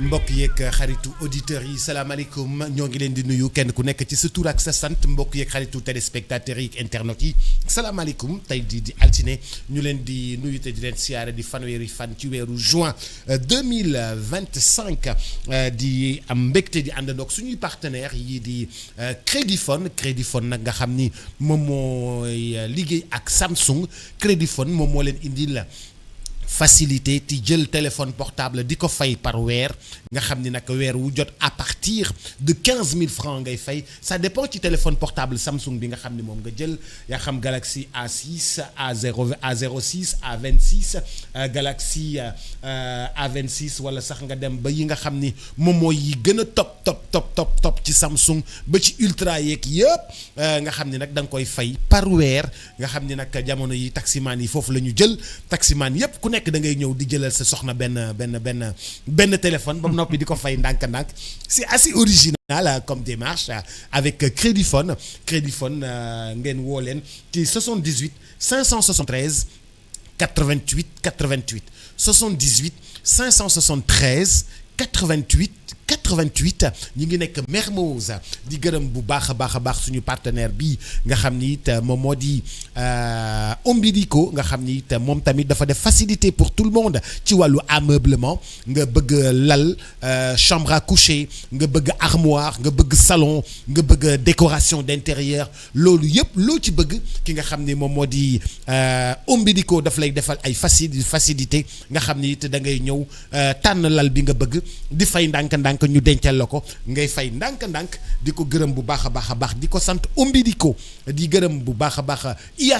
mbokk yeeg xaritu auditeurs yi salaamaaleykum ñoo ngi leen di nuyu kenn ku nekk ci sa tur ak sa sant mbokk yeeg xaritu téléspectateurs yi internautes yi salaamaaleykum tey di altine ñu leen di nuyu te di leen siyaare di fanweeri fan ci weeru juin 2025 di am mbégte di àndandoog suñuy partenaires yi di Crédifone nag nga xam ni moom mooy liggéey ak Samsung Crédifone moom moo leen indil la facilité ti jël téléphone portable di ko fay par weer nga xam ni nag weer wu jot à partir de 15 000 francs ngay fay ça dépend ci téléphone portable Samsung bi nga xam ni moom nga jël yaa xam Galaxy A6 A0 A06 A26 Galaxy A26 wala sax nga dem ba yi nga xam ni moom mooy yi gën a top ci Samsung ba ci ultra yeeg yëpp nga xam ni nag da nga koy fay par weer nga xam ni nag jamono yi taximaan yi foofu la ñu jël taximaan yëpp ku nekk da ngay ñëw di jëlal sa soxna benn téléphone ba mu noppi di ko fay ndànk-ndànk c'est assez original comme démarche avec Crédifone ngeen woo leen ci 78 573 88 88 78 573 88 ñi ngi nekk Mermoz di gërëm bu baax a baax suñu partenaire bi nga xam ni it moom moo di Ombilico nga xam ni it moom tamit dafa def facilité pour tout le monde ci wàllu ameublement nga bëgg lal chambre à coucher nga bëgg armoire nga bëgg salon nga bëgg décoration d'intérieur loolu yëpp loo ci bëgg ki nga xam ni moom moo di Ombilico daf lay defal ay facilité nga xam ni it da ngay ñëw tànn lal bi nga bëgg di fay ndànk-ndànk ñu dencal la ko ngay fay ndànk-ndànk di ko gërëm bu baax a baax di ko sant Ombilico di gërëm bu baax a baax IA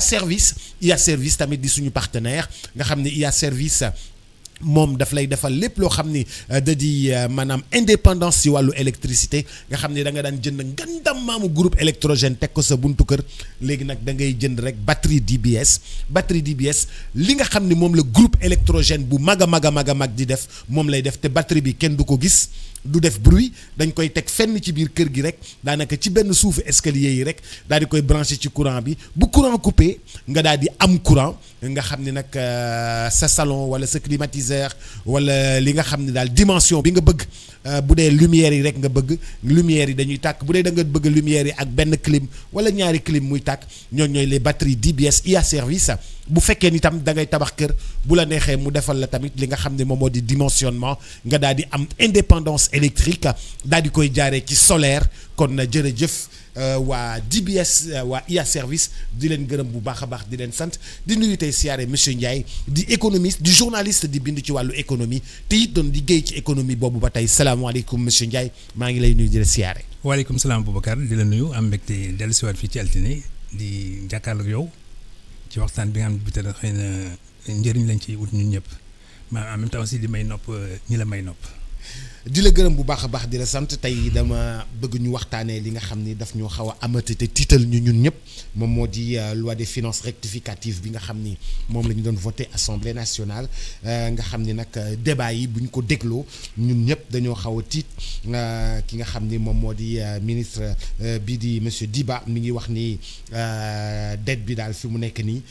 service tamit di suñu partenaire nga xam ne IA service moom daf lay defal lépp loo xam ni da di maanaam indépendance ci wàllu électricité nga xam ni da nga daan jënd ngandam maamu groupe électrogène teg ko sa buntu kër léegi nag da ngay jënd rek batterie DBS li nga xam ni moom la groupe électrogène bu mag di def moom lay def te batterie bi kenn du ko gis du def bruit dañ koy teg fenn ci biir kër gi rek daanaka ci benn suufu escalier yi rek daal di koy branché ci courant bi bu courant coupé nga daal di am courant nga xam ni nag sa salon wala sa climatiseur wala li nga xam ni daal dimension bi nga bëgg bu dee lumière yi rek nga bëgg lumière yi dañuy tàkk bu dee da nga bëgg lumière yi ak benn clim wala ñaari clim muy tàkk ñooy les batteries DBS IA service bu fekkee ni tam da ngay tabax kër bu la neexee mu defal la tamit li nga xam ne moom moo di dimensionnement nga daal di am indépendance électrique daal di koy jaaree ci solaire kon jërëjëf waa DBS waa IA service di leen gërëm bu baax a baax di leen sant di nuyu tey siyaare monsieur Ndiaye di économiste di journaliste di bind ci wàllu économie te it doon liggéey ci économie boobu ba tey salaamaaleykum monsieur Ndiaye maa ngi lay nuyu di la siyaare. waaleykum salaam Boubacar di la nuyu am mbégte dellusiwaat fii ci altine di jàkkaarloog yow ci waxtaan bi nga xam ne bi te xëy na njëriñ lañ ciy wut ñun ñëpp mais en même temps aussi di may nopp ñi la may nopp. di la gërëm bu baax a baax di la sant tey dama bëgg ñu waxtaanee li nga xam ni daf ñoo xaw a amati te tiital ñu ñun ñëpp moom moo di loi des finances rectificative bi nga xam ni moom la ñu doon voté assemblée nationale nga xam ni nag débat yi bu ñu ko dégloo ñun ñëpp dañoo xaw a tiit ki nga xam ni moom moo di ministre bii di monsieur Diba mi ngi wax ni dette bi daal fi mu nekk nii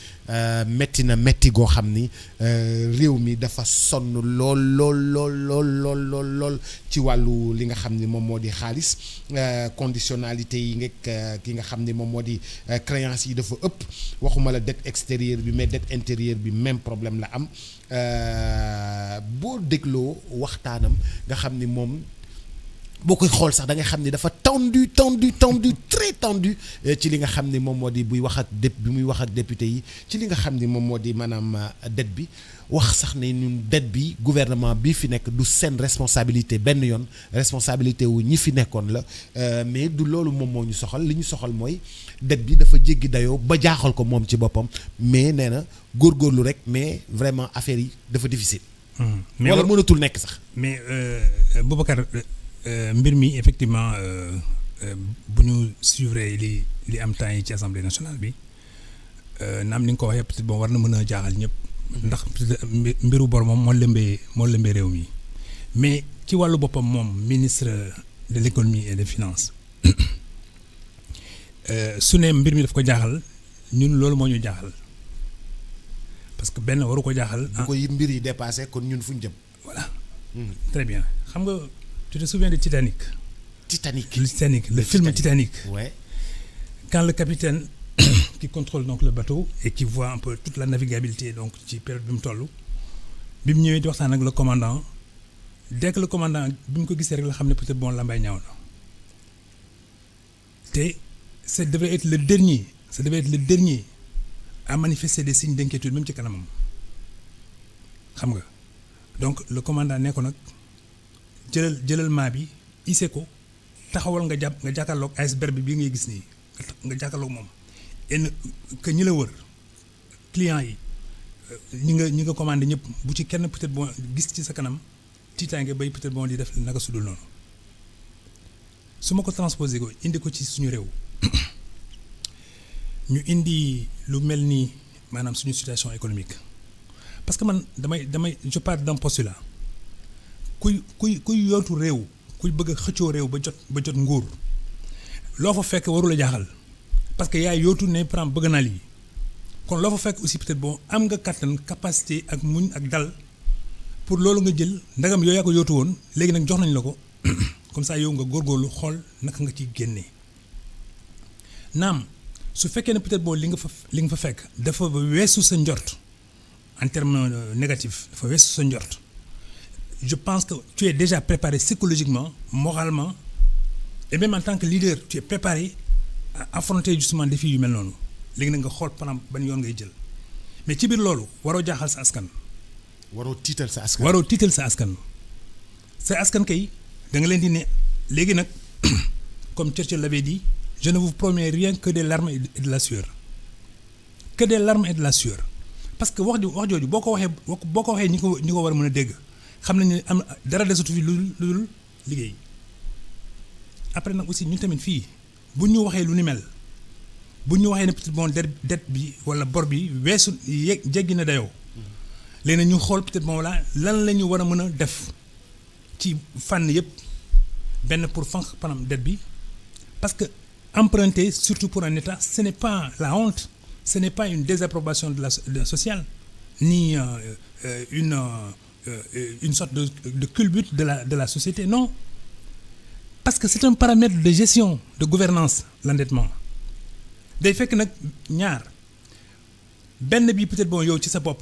métti goo xam ni réew mi dafa sonn lool ci wàllu li nga xam ni moom moo di xaalis conditionnalité yi nga ki nga xam ni moom moo di créance yi dafa ëpp waxuma la dette extérieure bi mais dette intérieure bi même problème la am boo dégloo waxtaanam nga xam ni moom boo koy xool sax da ngay xam ni dafa tendu très tendu ci li nga xam ni moom moo di bi muy wax ak député yi ci li nga xam ni moom moo di maanaam dette bi wax sax ne ñun dette bi gouvernement bi fi nekk du seen responsabilité benn yoon responsabilité wu ñi fi nekkoon la mais du loolu moom moo ñu soxal li ñu soxal mooy dette bi dafa jéggi dayoo ba jaaxal ko moom ci boppam mais nee na góorgóorlu rek mais vraiment affaire yi dafa difficile. wala mënatul nekk sax. mais Boubacar. mbir mi effectivement bu ñu suivre li am temps yi ci assemblée nationale bi naam ni nga ko waxee peut-être bon war na mën a jaaxal ñëpp ndax mbiru bor moom moo lëmbee réew mi mais ci wàllu boppam moom ministre de l'économie et des finances su ne mbir mi daf ko jaaxal ñun loolu moo ñu jaaxal parce que benn waru ko jaaxal. bu ko mbir yi dépassé kon ñun fu ñu jëm. voilà très bien xam nga tu te souviens de Titanic. Le film Titanic. Ouais. Quand le capitaine qui contrôle donc le bateau et qui voit un peu toute la navigabilité donc ci période bi mu toll bi mu ñëwee di waxtaan ak le commandant dès que le commandant bi mu ko gisee rek la xam ne peut-être bon lambay ñaaw na te ça devait être le dernier à manifester des signes d'inquiétude même ci kanamam xam nga donc le commandant ne ko nag jëlal maa bi hissé ko taxawal nga jàkkaarloog iceberg bi bii ngay gis nii nga jàkkaarloog moom et que ñi la wër clients yi ñi nga commandé ñëpp bu ci kenn peut-être bon gis ci sa kanam tiitaange bay peut-être bon di def naka sudul noonu su ma ko transposé ko indi ko ci suñu réew ñu indi lu mel ni maanaam suñu situation économique parce que man damay je pars d'un postulat kuy yootu réew kuy bëgg a xëccoo réew ba jot nguur loo fa fekk warul a jaaxal parce que yaay yootu ne par bëgg naa lii kon loo fa fekk aussi peut-être bon am nga kattan capacité ak muñ ak dal pour loolu nga jël ndagam yow yaa ko yootu woon léegi nag jox nañ la ko comme ça yow nga góorgóorlu xool naka nga ciy génnee naam su fekkee ne peut-être bon li nga fa fekk dafa weesu sa njort en termes négatifs dafa weesu sa njort je pense que tu es déjà préparé psychologiquement moralement et même en tant que leader tu es préparé à affronter justement défi yu mel noonu léegi nag nga xool panam ban yoon ngay jël mais ci biir loolu waroo jaaxal sa askan. waroo tiital sa askan. sa askan kay da nga leen di ne léegi nag comme Churchill l'avait dit je ne vous promets rien que des larmes et de la sueur parce que wax jooju boo ko waxee ñi ko war a mën a dégg xam nañu ne am dara desatu fi lu dul liggéey après nag aussi ñun tamit fii bu ñu waxee lu ni mel bu ñu waxee ne peut-être bon dette bi wala bor bi weesu jéggi na dayoo léegi ñu xool peut-être bon voilà lan la ñu war a mën a def ci fànn yëpp benn pour fanq panam dette bi parce que emprunter surtout pour un État ce n'est pas la honte ce n'est pas une désapprobation de la sociale ni une sorte de culbute de la société non parce que c'est un paramètre de gestion de gouvernance l'endettement day fekk nag ñaar benn bi peut-être bon yow ci sa bopp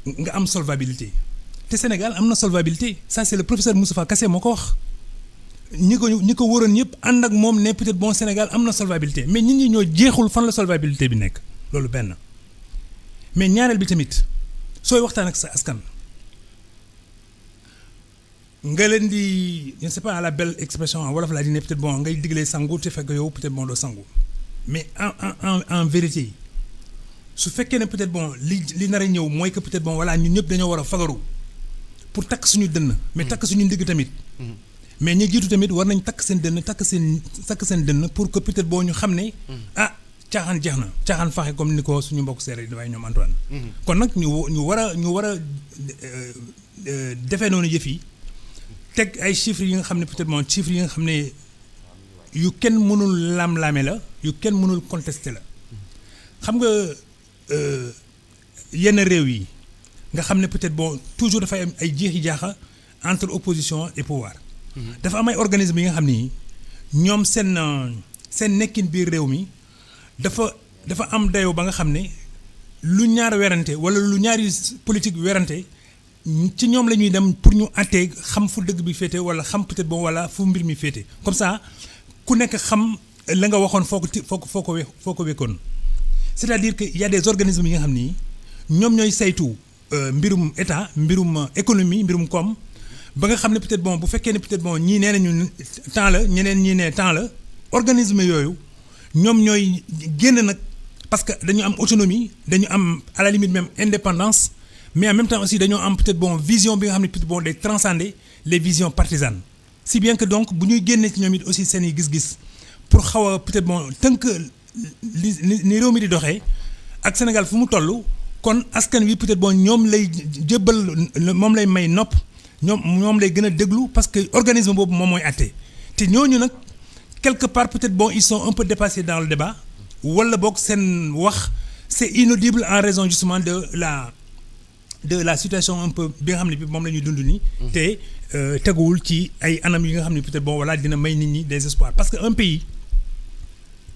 nga am solvabilité te Sénégal am na solvabilité ça c'est le professeur Moustapha Kassé moo ko wax ñi ko wóoroon ñëpp ànd ak moom ne peut-être bon Sénégal am na solvabilité mais nit ñi ñoo jeexul fan la solvabilité bi nekk loolu benn mais ñaareel bi tamit sooy waxtaan ak sa askan nga leen di je ne sais pas à la belle expression en wolof laa di ne peut-être bon ngay diglee sangu te fekk yow peut-être bon doo sangu mais en vérité su fekkee ne peut-être bon li nar a ñëw mooy que peut-être bon voilà ñun ñëpp dañoo war a fagaru pour takk suñu dënn mais takk suñu ndigg tamit mais ñi jiitu tamit war nañ takk seen dënn pour que peut-être boo ñu xam ne caaxaan jeex na caaxaan faxe comme ni ko suñu mbokk séeréer dafay ñoom Antoine kon nag ñu war a defee noonu yëf yi teg ay chiffres yi nga xam ne peut-être bon chiffres yi nga xam ne yu kenn mënul laam-laame la yu kenn mënul contester la xam nga yenn réew yi nga xam ne peut-être bon toujours dafay am ay jeexi jaaxa entre opposition et pouvoir dafa am ay organismes yi nga xam ni ñoom seen nekkin biir réew mi dafa am dayoo ba nga xam ne lu ñaar werante wala lu ñaari politique werante ci ñoom la ñuy dem pour ñu àttee xam fu dëgg bi féete wala xam peut-être bon wala fu mbir mi féete comme ça ku nekk xam la nga waxoon foo ko wekkoon c'est-à-dire que y a des organismes yi nga xam ni ñoom ñooy saytu mbirum état mbirum économie mbirum koom ba nga xam ne peut-être bon bu fekkee ne peut-être bon ñii nee nañu temps la ñeneen ñii nee temps la organisme yooyu ñoom ñooy génn nag parce que dañu am autonomie dañu am à la limite même indépendance mais en même temps aussi dañoo am peut-être bon vision bi nga xam ne peut-être bon day transcender les visions partisanes si bien que donc bu ñuy génnee ci ñoom it aussi seen i gis-gis pour xaw a peut-être bon tënk ni réew mi di doxee ak Sénégal fu mu toll kon askan wi peut-être bon ñoom lay jébbal moom lay may nopp ñoom lay gën a déglu parce que organisme boobu moom mooy àtte te ñooñu nag quelque part peut-être bon ils sont un peu dépassés dans le débat wala boog seen wax c'est inaudible en raison justement de de la situation un peu bi nga xam ne bi moom la ñuy dund nii. te teguwul ci ay anam yi nga xam ne peut-être bon voilà dina may nit ñi des espoirs parce que un pays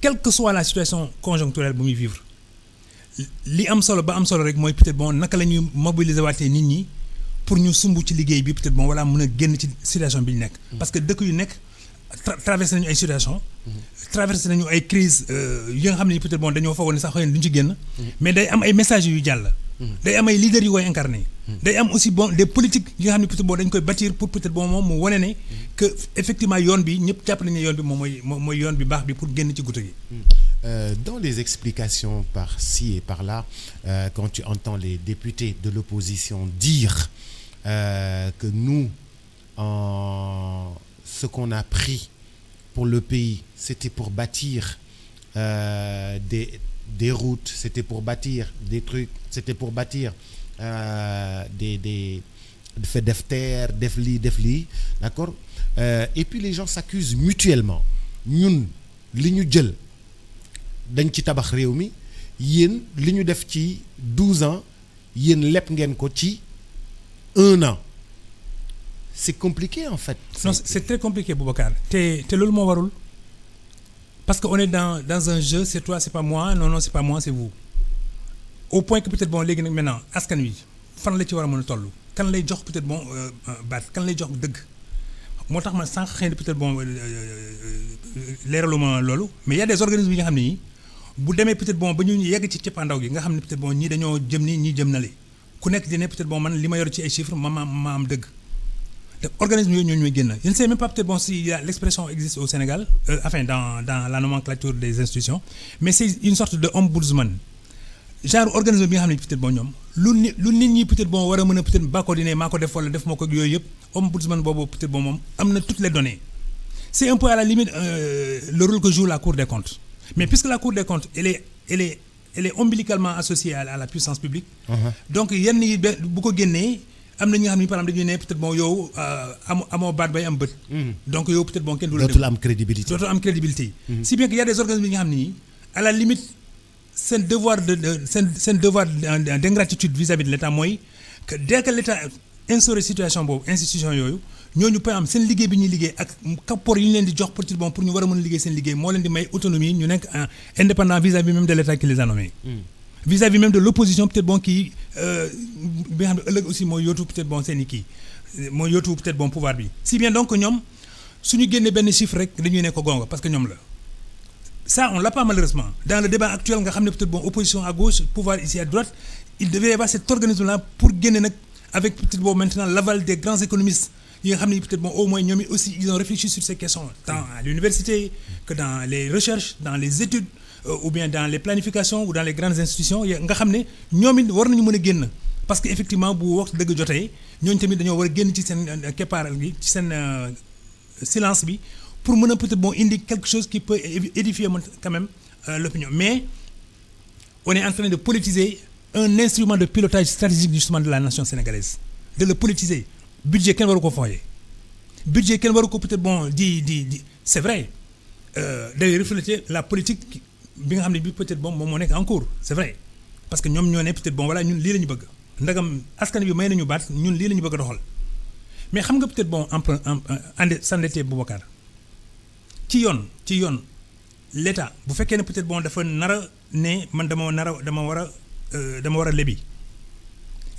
quelle que soit la situation conjoncturelle bu muy vivre li am solo ba am solo rek mooy peut-être bon naka la ñuy mobiliser waatee nit ñi pour ñu sumb ci liggéey bi peut-être bon voilà mën a génn ci situation bi ñu nekk. parce que dëkk yu nekk traversé nañu ay situations. traversé nañu ay crises yi nga xam ne peut-être bon dañoo foogoon ne sax xëy na duñu ci génn. mais day am ay messages yu jàll. day am ay leaders yu koy incarné. day am aussi bon des politiques yi nga xam ne peut-être bon dañ koy bâtir pour peut-être bon moom mu wane ne que effectivement yoon bi ñëpp jàpp nañu ne yoon bi moom mooy yoon bi baax bi pour génn ci goutte gi. Dans les explications par-ci et par-là, quand tu entends les députés de l'opposition dire que nous, ce qu'on a pris pour le pays, c'était pour bâtir des routes, c'était pour bâtir des trucs, c'était pour bâtir des def terre, def li, d'accord? Et puis les gens s'accusent mutuellement. Ñun li ñu jël dañ ci tabax réew mi yéen li ñu def ci 12 ans yéen lépp ngeen ko ci 1 an c'est compliqué en fait. Non c'est très compliqué Boubacar te loolu moo warul parce que on est dans un jeu c'est toi c'est pas moi non c'est pas moi c'est vous au point que peut-être bon léegi nag maintenant askan wi fan la ci war a mën a toll kan lay jox peut-être bon baat kan lay jox dëgg moo tax ma sànq xëy na peut-être bon leeraluma loolu mais y a des organismes yi nga xam ne nii bu demee peut-être bon ba ñu yegg ci cappaandaw gi nga xam ne peut-être bon ñii dañoo jëm ni ñii jëm na li ku nekk di ne peut-être bon man li ma yor ci ay chiffres ma am dëgg te organisme yooyu ñooy génn je ne sais même pas peut-être bon si l'expression existe au Sénégal enfin dans la nomenclature des institutions mais c'est une sorte de ombudsman genre organisme bi nga xam ne peut-être bon ñoom lu nit ñi peut-être bon war a mën a peut-être bako di ne maa ko def wala def moo ko yooyu yëpp ombudsman boobu peut-être bon moom am na toutes les données c'est un peu à la limite le rôle que joue la Cour des comptes mais puisque la Cour des comptes elle est ombilicalement associée à la puissance publique. Donc yenn yi bu ko génnee am na ñi nga xam ne par exemple dañuy ne peut-être bon yow amoo baat bay am bët. donc yow peut-être bon kenn du la dootul am crédibilité. dootul am crédibilité. si bien que y a des organismes yi nga xam ne à la limite seen devoir d'ingratitude vis-à-vis de l'État mooy que dès que l'État instauré situation boobu institution yooyu ñooñu par exemple seen liggéey bi ñuy liggéey ak rapport yi ñu leen di jox peut-être bon pour ñu war a mën a liggéey seen liggéey moo leen di may autonomie ñu nekk indépendant vis-à-vis même de l'État qui les a nommés. vis-à-vis même de l'opposition peut-être bon kii bi nga xam ne ëllëg aussi mooy yootu peut-être bon seen i kii mooy yootu peut-être bon pouvoir bi si bien donc ñoom suñu génnee benn chiffre rek dañuy ne ko gonga parce que ñoom la ça on l'a pas malheureusement dans le débat actuel nga xam ne peut-être bon opposition à gauche pouvoir ici à droite il devait y avoir cet organisme là pour génne nag avec peut-être bon maintenant l'aval des grands économistes yi nga xam ne peut-être bon au moins ñoom aussi ils ont réfléchi sur ces questions tant à l'université que dans les recherches dans les études ou bien dans les planifications ou dans les grandes institutions nga xam ne ñoom it war nañu mën a génn parce que effectivement bu wax dëgg jotee ñooñu tamit dañoo war a génn ci seen keppaaral gi ci seen silence bi pour mën a peut-être bon indi quelque chose qui peut édifier quand même l'opinion mais on est en train de politiser un instrument de pilotage stratégique justement de la nation sénégalaise de le politiser budget kenn waru ko fooyee budget kenn waru ko peut-être bon di c'est vrai day refléter la politique bi nga xam ne bi peut-être bon moom moo nekk en cours c'est vrai parce que ñoom ñoo ne peut-être bon voilà ñun lii la ñu bëgg ndagam askan bi may nañu baat ñun lii la ñu bëgg a doxal mais xam nga peut-être bon s'endetter Boubacar ci yoon l'État bu fekkee ne peut-être bon dafa nar a ne man dama war a lebi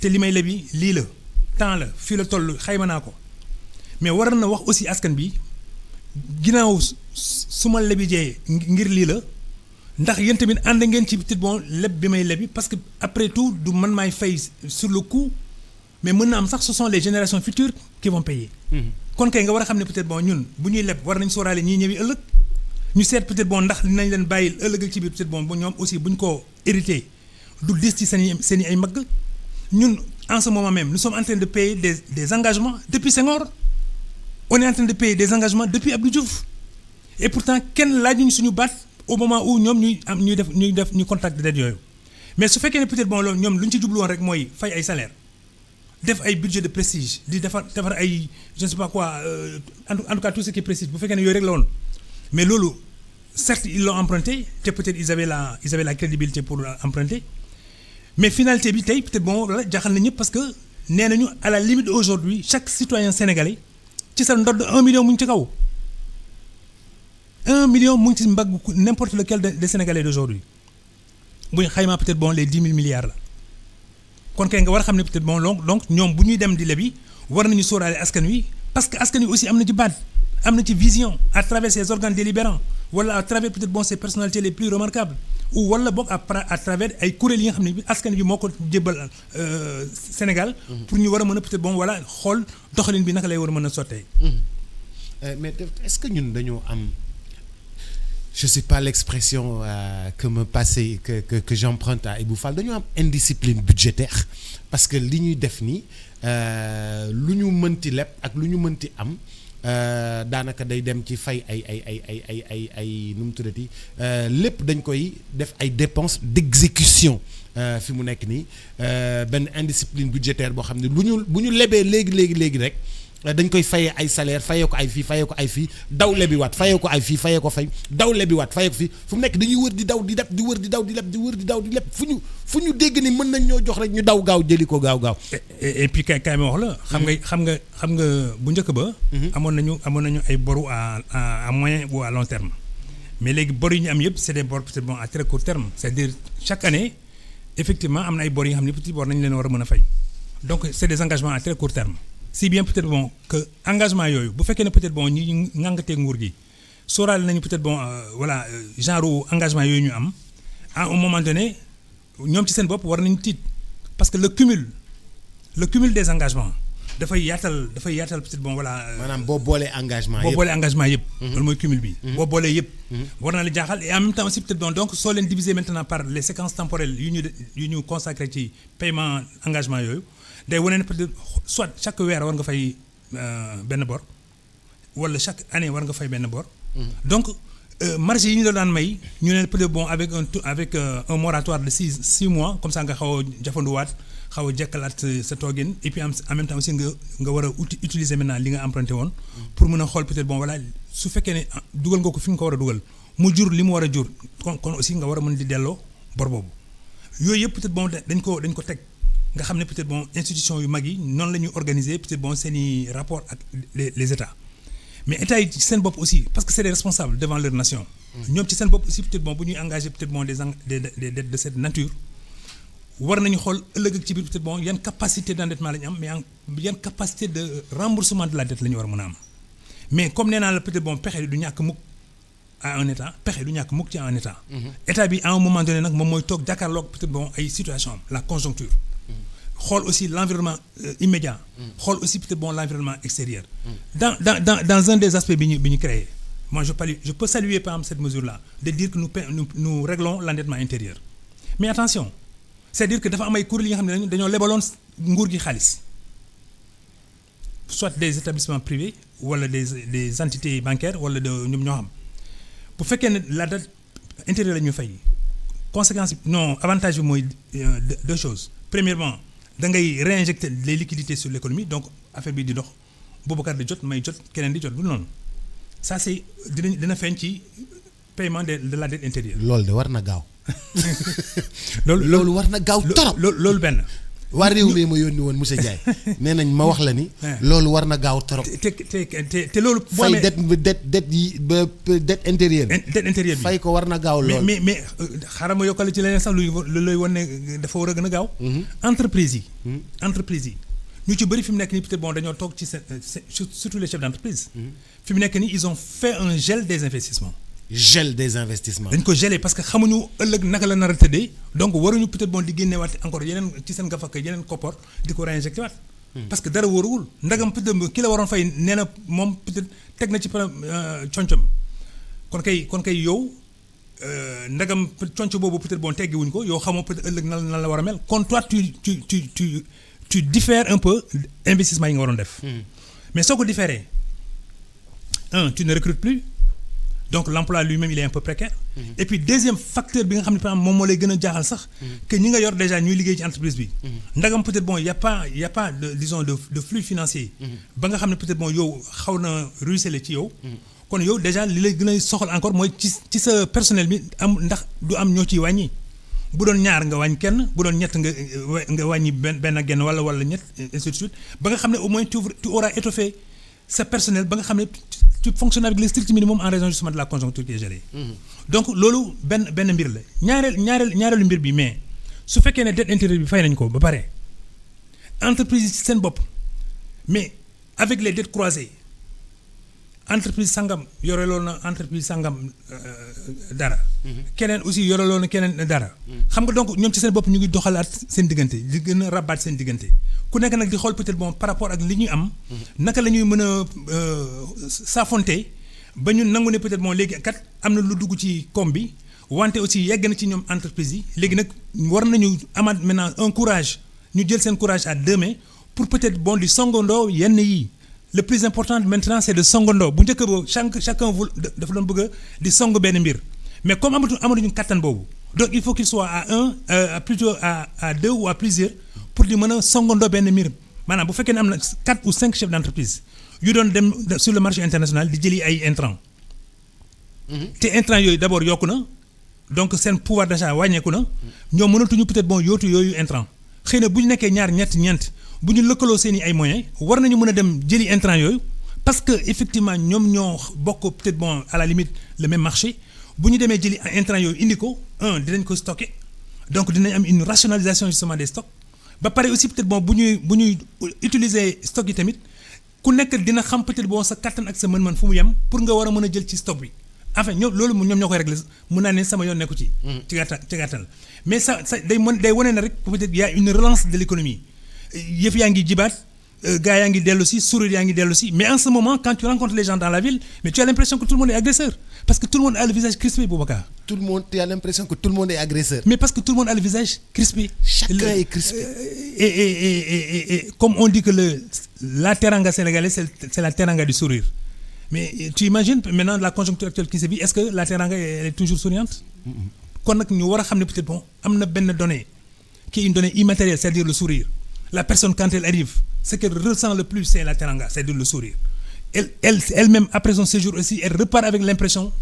te li may lebi lii la temps la fii la toll xayma naa ko mais war na wax aussi askan bi ginnaaw su ma lebi jee ngir lii la ndax yéen tamit ànd ngeen ci peut-être bon leb bi may lebi parce que après tout du man maay fay sur le coup mais mën na am sax ce sont les générations futures qui vont payer. kon kay nga war a xam ne peut-être bon ñun bu ñuy leb war nañ sóoraale ñii ñëwi ëllëg ñu seet peut-être bon ndax dinañ leen bàyyil ëllëg ak ci biir peut-être bon ba ñoom aussi bu ñu ko hérité du dis ci seen i ay mag ñun en ce moment même nous sommes en train de payer des engagements depuis Senghor on est en train de payer des engagements depuis Abdou Diouf et pourtant kenn laajuñu suñu baat au moment où ñoom ñuy contrat de dette yooyu mais su fekkee ne peut-être bon loolu ñoom lu ñu ci jublu woon rek mooy fay ay salaire def ay budget de prestige di defar ay je ne sais pas quoi en tout cas tout ce qui est prestige bu fekkee ne yooyu rek la woon mais loolu certes ils l'ont emprunté te peut-être ils avaient la crédibilité pour emprunter mais finalité bi tey peut-être bon la jaaxal na ñëpp parce que nee nañu à la limite aujourd'hui chaque citoyen sénégalais ci sa ndodd 1 million mu ngi ci kaw 1 million mu ngi ci mbagg n'importe lequel des sénégalais d'aujourd'hui bu ñu xaymaa peut-être bon les 10 000 milliards la kon kay nga war a xam ne peut-être bon donc ñoom bu ñuy dem di lebi war nañu sóoraale askan wi parce que askan wi aussi am na ci baat am na ci vision à travers ces organes délibérants wala à travers peut-être bon ces personnalités les plus remarquables ou wala boog à travers ay kuréel yi nga xam ne bi askan bi moo ko jébbal Sénégal pour ñu war a mën a peut-être bon voilà xool doxalin bi naka lay war a mën a sottee mais est-ce que ñun dañoo am je sais pas l'expression que j'emprunte à Ibou Fall dañoo am indiscipline budgétaire parce que li ñuy def nii lu ñu mënti leb ak lu ñu mënti am daanaka day dem ci fay ay nu mu tuddati lépp dañ koy def ay dépenses d'exécution fi mu nekk nii benn indiscipline budgétaire boo xam ne bu ñu lebee léegi rek dañ koy fayee ay salaire fayee ko ay fii daw lebiwaat fayee ko ay fii fayee ko fay daw lebiwaat fayee ko fii fu mu nekk dañuy wër di daw di leb di wër di daw di leb di wër di daw di leb fu ñu dégg ni mën nañ ñoo jox rek ñu daw gaaw jëli ko gaaw. et puis kay ma wax la. xam nga bu njëkk ba. amoon nañu ay boru à moyen ou à long terme mais léegi bor yi ñu am yëpp c'est des bor peut-être bon à très court terme c'est-à-dire chaque année effectivement am na ay bor yi nga xam ne peut-être bor nañ leen war a mën a fay donc c'est des engagements à très court terme. si bien peut-être bon que engagement yooyu bu fekkee ne peut-être bon ñi ngàngatee nguur gi sóoraale nañu peut-être bon voilà genre engagement yooyu ñu am à un moment donné ñoom ci seen bopp war nañu tiit parce que le cumul des engagements dafay yaatal peut-être bon voilà. maanaam boo boolee engagement yëpp. loolu mooy cumul bi. boo boolee yëpp. war na la jaaxal et en même temps aussi peut-être bon donc soo leen diviser maintenant par les séquences temporelles yu ñu consacré ci paiement engagement yooyu. day wane ne peut-être soit chaque weer war nga fay benn bor wala chaque année war nga fay benn bor. donc marge yi ñu la daan may ñu ne peut-être bon avec un moratoire de 6 mois comme ça nga xaw a jafanduwaat xaw a jekkalaat sa toogin et puis en même temps aussi nga war a utiliser maintenant li nga emprunté woon. pour mën a xool peut-être bon voilà su fekkee ne dugal nga ko fi nga ko war a dugal mu jur li mu war a jur kon aussi nga war a mën di delloo bor boobu yooyu yëpp peut-être bon dañ ko teg. nga xam ne peut-être bon institution yu mag yi noonu la ñuy organiser peut-être bon seeni rapport ak les États mais États yi ci seen bopp aussi parce que c'est des responsables devant leur nation. ñoom ci seen bopp aussi peut-être bon bu ñuy engager peut-être bon des dettes de cette nature war nañu xool ëllëg ak ci biir peut-être bon yan capacité d'endettement la ñu am mais yan capacité de remboursement de la dette la ñu war a mën a am mais comme nee naa la peut-être bon pexe du ñàkk mukk à un État pexe du ñàkk mukk ci un État. État bi à un moment donné nag moom mooy toog jàkkaarloog peut-être bon ay situation am la conjoncture. xool aussi l'environnement immédiat. xool aussi peut-être bon l'environnement extérieur. dans un des aspects bi ñu créé moi je peux saluer par exemple cette mesure-là de dire que nous réglons l'endettement intérieur mais attention c'est-à-dire que dafa am ay kuréel yi nga xam ne dañoo lebaloon nguur gi xaalis soit des établissements privés wala des entités bancaires wala de ñoom ñoo xam bu fekkee ne la dette intérieure la ñu fay conséquence non avantage bi mooy deux choses premièrement. da ngay réinjecter les liquidités sur l'économie donc affaire bi di dox Boubacar di jot may jot keneen di jot du noonu ça c'est dina feeñ ci paiement de la dette intérieure. loolu de war na gaaw. loolu war na gaaw trop. loolu benn. waa réew mi ma yónni woon monsieur Ndiaye nee nañ ma wax la ni. loolu war na gaaw trop. te loolu. boo amee fay dette yi ba dette intérieure. dette intérieure bi fay ko war na gaaw lool. mais xaaral ma yokkale ci leneen sax lu lay wan ne dafa war a gën a gaaw. entreprise yi. ñu ci bëri fi mu nekk nii peut-être bon dañoo toog ci surtout les chefs d'entreprise. fi mu nekk nii ils ont fait un gel des investissements. dañ ko gelé parce que xamuñu ëllëg naka la nar a tëddee donc waruñu peut-être bon di génneewaat encore yeneen ci seen gafaka yeneen koppar di ko réinjecté waat. parce que dara wóoruwul ndagam peut-être ki la waroon fay nee na moom peut-être teg na ci concom kon kay yow ndagam conc boobu peut-être bon teggiwuñ ko yow xamoo peut-être ëllëg nan la war a mel kon toi tu diffères un peu investissement yi nga waroon def. mais soo ko différé tu ne recrutes plus. donc l'emploi lui-même il est un peu précaire. Et puis deuxième facteur bi nga xam ne par exemple moom moo lay gën a jaaxal sax. que ñi nga yor déjà ñuy liggéey ci entreprise bi. ndagam peut-être bon y a pas de flux financier. ba nga xam ne peut-être bon yow xaw na ruisseler ci yow. kon yow déjà li lay gën a soxal encore mooy ci sa personnel bi ndax du am ñoo ciy wàññi. bu doon ñaar nga wàññi kenn bu doon ñett nga wàññi benn genn wala ñett ainsi de suite ba nga xam ne au moins tu auras étoffé sa personnel ba nga xam ne tu fonctionnes avec le strict minimum en raison justement de la conjoncture qui est gérée. Donc loolu benn mbir la ñaareelu mbir bi mais su fekkee ne dette intérieure bi fay nañ ko ba pare entreprise yi ci seen bopp mais avec les dettes croisées entreprise sangam yoreloon na entreprise sangam dara. keneen aussi yoreloon na keneen dara. xam nga donc ñoom ci seen bopp ñu ngi doxalaat seen diggante di gën a rabaat seen diggante ku nekk nag di xool peut-être bon par rapport ak li ñuy am. naka la ñuy mën a saafonte ba ñu nangu ne peut-être bon léegi kat am na lu dugg ci koom bi wante aussi yegg na ci ñoom entreprise yi léegi nag war nañu amaat maintenant un courage ñu jël seen courage à deux mains pour peut-être bon di songandoo yenn yi. Le plus important maintenant c'est de songandoo bu njëkk boobu chacun dafa doon bëgg a di song benn mbir mais comme amatuñu kattan boobu donc il faut qu'il soit plutôt à deux ou à plusieurs pour di mën a songandoo benn mbir maanaam bu fekkee ne am na 4 ou 5 chefs d'entreprise yu doon dem sur le marché international di jëli ay intrants. te intrants yooyu d'abord yokku na donc seen pouvoir d'achat wàññeeku na ñoom mënatuñu peut-être bon yootu yooyu intrants xëy na bu ñu nekkee ñaar ñeent. bu ñu lëkkaloo seen i ay moyens war nañu mën a dem jëli intrants yooyu parce que effectivement ñoom ñoo bokk peut-être bon à la limite le même marché bu ñu demee jëli intrants yooyu indi ko dinañ ko stocker donc dinañ am une rationalisation justement des stocks ba pare aussi peut-être bon bu ñuy utiliser stock yi tamit ku nekk dina xam peut-être bon sa kattan ak sa mën-mën fu mu yem pour nga war a mën a jël ci stock bi enfin loolu ñoom ñoo koy régler mun naa ne sama yoon nekku ci. ci gàttal mais ça day wane na rek peut-être y a une relance de l'économie. yëf yaa ngi jibaat gars yaa ngi dellu si sourire yaa ngi dellu si mais en ce moment quand tu rencontres les gens dans la ville mais tu as l'impression que tout le monde est agresseur parce que tout le monde a le visage crispé Boubacar. Tu as l'impression que tout le monde est agresseur. Mais parce que tout le monde a le visage crispé. Chacun est crispé. Et comme on dit que la teranga sénégalaise c'est la teranga du sourire mais tu imagines maintenant la conjoncture actuelle qui se vit est-ce que la teranga elle est toujours souriante. kon nag ñu war a xam ne peut-être bon am na benn donnée qui est une donnée immatérielle c'est-à-dire le sourire. La personne quand elle arrive ce qu'elle ressent le plus c'est la teranga c'est-à-dire le sourire elle-même après son séjour aussi elle repart avec l'impression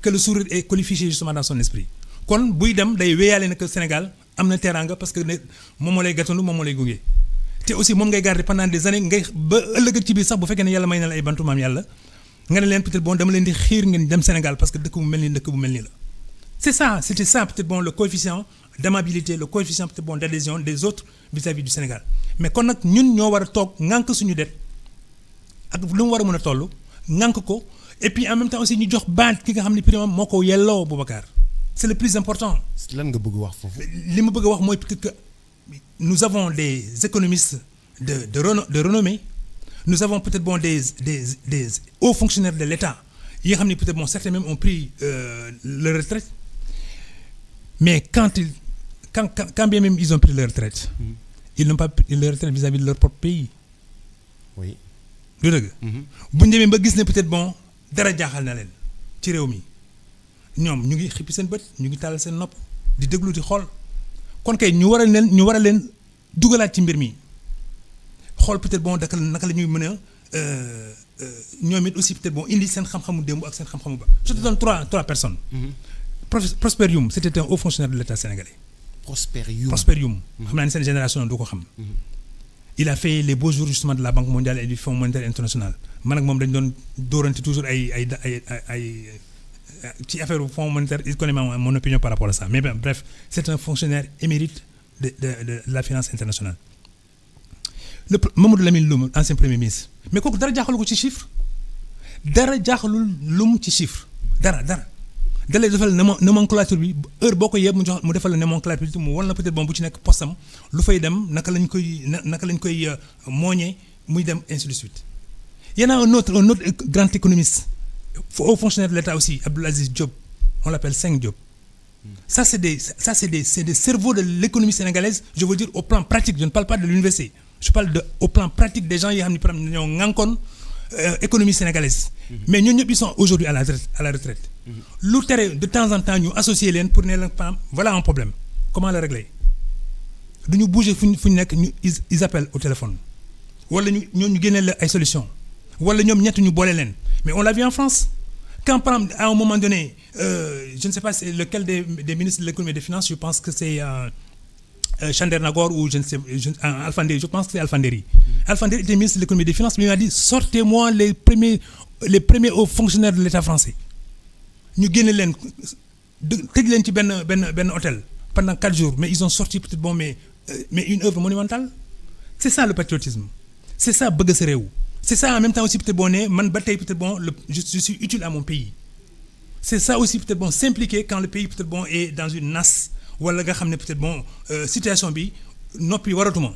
que le sourire est codifié justement dans son esprit kon buy dem day wéyaale na que Sénégal am na teranga parce que moom moo lay gàttandu moom moo lay gunge te aussi moom ngay garder pendant des années ngay ba ëllëg ci biir sax bu fekkee ne yàlla may na la ay bantu maam yàlla nga ne leen peut-être bon dama leen di xiir ngeen dem Sénégal parce que dëkk bu mel nii la c'est ça c'était ça peut-être bon le coefficient d'amabilité le coefficient peut-être bon d'adhésion des autres vis-à-vis du Sénégal mais kon nag ñun ñoo war a toog ŋànk suñu det ak lu mu war a mën a toll ŋànk ko et puis en même temps aussi ñu jox baat ki nga xam ne prima moo ko yelloo Boubacar c'est le plus important. lan nga bëgg wax foofu. li ma bëgg a wax mooy peut-être que nous avons des économistes de renommée nous avons peut-être bon des hauts fonctionnaires de l'État yi nga xam ne peut-être bon certains même ont pris leur retraite mais quand bien même ils ont pris leur retraite ils n'ont pas pris leur retraite vis-à-vis de leur propre pays. Oui. du dëgg. bu ñu demee ba gis ne peut-être bon dara jaaxal na leen ci réew mi ñoom ñu ngi xippi seen bët ñu ngi tàllal seen nopp di déglu di xool kon kay ñu war a leen dugalaat ci mbir mi xool peut-être bon naka la ñuy mën a ñoom it aussi peut-être bon indi seen xam-xamu démb ak seen xam-xamu ba. je te donne trois personnes. Prosper Youm c'était un haut fonctionnaire de l'État sénégalais. Prosper Youm. xam naa ne seen génération du ko xam. Il a fait les beaux jours justement de la Banque mondiale et du Fonds monétaire international man ak moom dañu doon dóorante toujours ay ci affaire Fonds monétaire il connaît mon opinion par rapport à ça mais bref c'est un fonctionnaire émérite de la finance internationale. Mamadou Lamine Loum ancien premier ministre mais kooku dara jaaxalu ko ci chiffre dara jaaxalul Loum ci chiffre dara da lay defal nomenclature bi heure boo ko yeb mu defal la nomenclature bi mu wal na peut-être bon bu ci nekk postam lu fay dem naka lañ koy mooñee muy dem ainsi de suite. Il y en a un autre grand économiste haut fonctionnaire de l'État aussi Abdoul Aziz Diop on l'appelle Seng Diop. Ça c'est des cerveaux de l'économie sénégalaise je veux dire au plan pratique je ne parle pas de l'université je parle au plan pratique des gens yi xam ne ñoo ŋànkoon économie sénégalaise. mais ñooñu ñëpp ils sont aujourd'hui à la retraite. lu tere de temps en temps ñu associer leen pour ne leen voilà un problème comment le régler du ñu bouger fu ñu nekk ils appellent au téléphone wala ñu génneel la ay solutions wala ñoom ñett ñu boole leen mais on l'a vu en France quand par exemple à un moment donné je ne sais pas c'est lequel des ministres de l'économie et des finances, je pense que c'est Chander Nagor ou je ne sais Alphandéry, je pense que c'est Alphandéry. Alphandéry était ministre de l'économie et des finances, mais il m'a dit sortez-moi les premiers hauts fonctionnaires de l'État français. Ñu génne leen tëj leen ci benn hôtel pendant 4 jours, mais ils ont sorti peut-être mais une œuvre monumentale. C'est ça le patriotisme. C'est ça bëgg sa réew. C'est ça en même temps aussi peut-être man ba tey peut-être je suis utile à mon pays. C'est ça aussi peut-être s'impliquer quand le pays peut-être est dans une nasse wala nga xam ne peut-être situation bi noppi waratuma.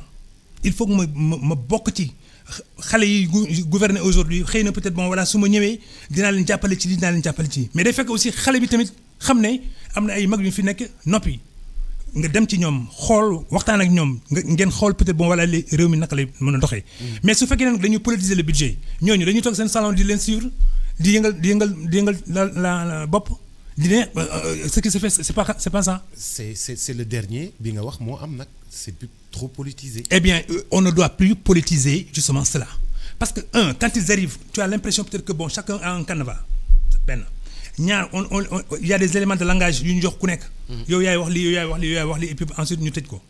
Il faut que ma bokk ci xale yi gouverner aujourd'hui xëy na peut-être voilà su ma ñëwee dinaa leen jàppale ci lii dinaa leen jàppale ci mais day fekk aussi xale bi tamit xam ne am na ay mag yu fi nekk noppi nga dem ci ñoom xool waxtaan ak ñoom ngeen xool peut-être voilà réew mi naka lay mën a doxee. Mais su fekkee ne dañuy politiser le budget ñooñu dañuy toog seen salon di leen suivre di yëngal la bopp di ne ce qui se fait c'est pas ça. C'est le dernier bi nga wax moo am nag c'est plus trop politisé. Eh bien on ne doit plus politiser justement cela parce que quand ils arrivent tu as l'impression peut-être que chacun a un canevas benn ñaar il y a des éléments de langage yu ñu jox ku nekk. yow yaay wax lii yow yaay wax lii et puis ensuite ñu tëj ko.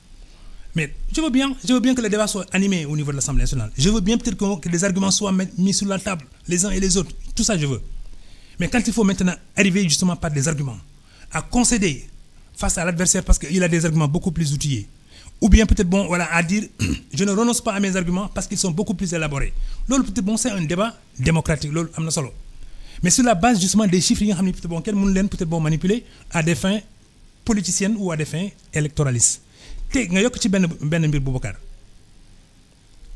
Mais je veux bien que le débat soit animé au niveau de l'Assemblée nationale. Je veux bien peut-être que les arguments soient mis sur la table, les uns et les autres. Tout ça, je veux. Mais quand il faut maintenant arriver justement par des arguments, à concéder face à l'adversaire parce qu'il a des arguments beaucoup plus outillés, ou bien peut-être à dire je ne renonce pas à mes arguments parce qu'ils sont beaucoup plus élaborés. Lolo peut-être c'est un débat démocratique. Lolo amna solo. Mais sur la base justement des chiffres, peut-être manipuler à des fins politiciennes ou à des fins électoralistes.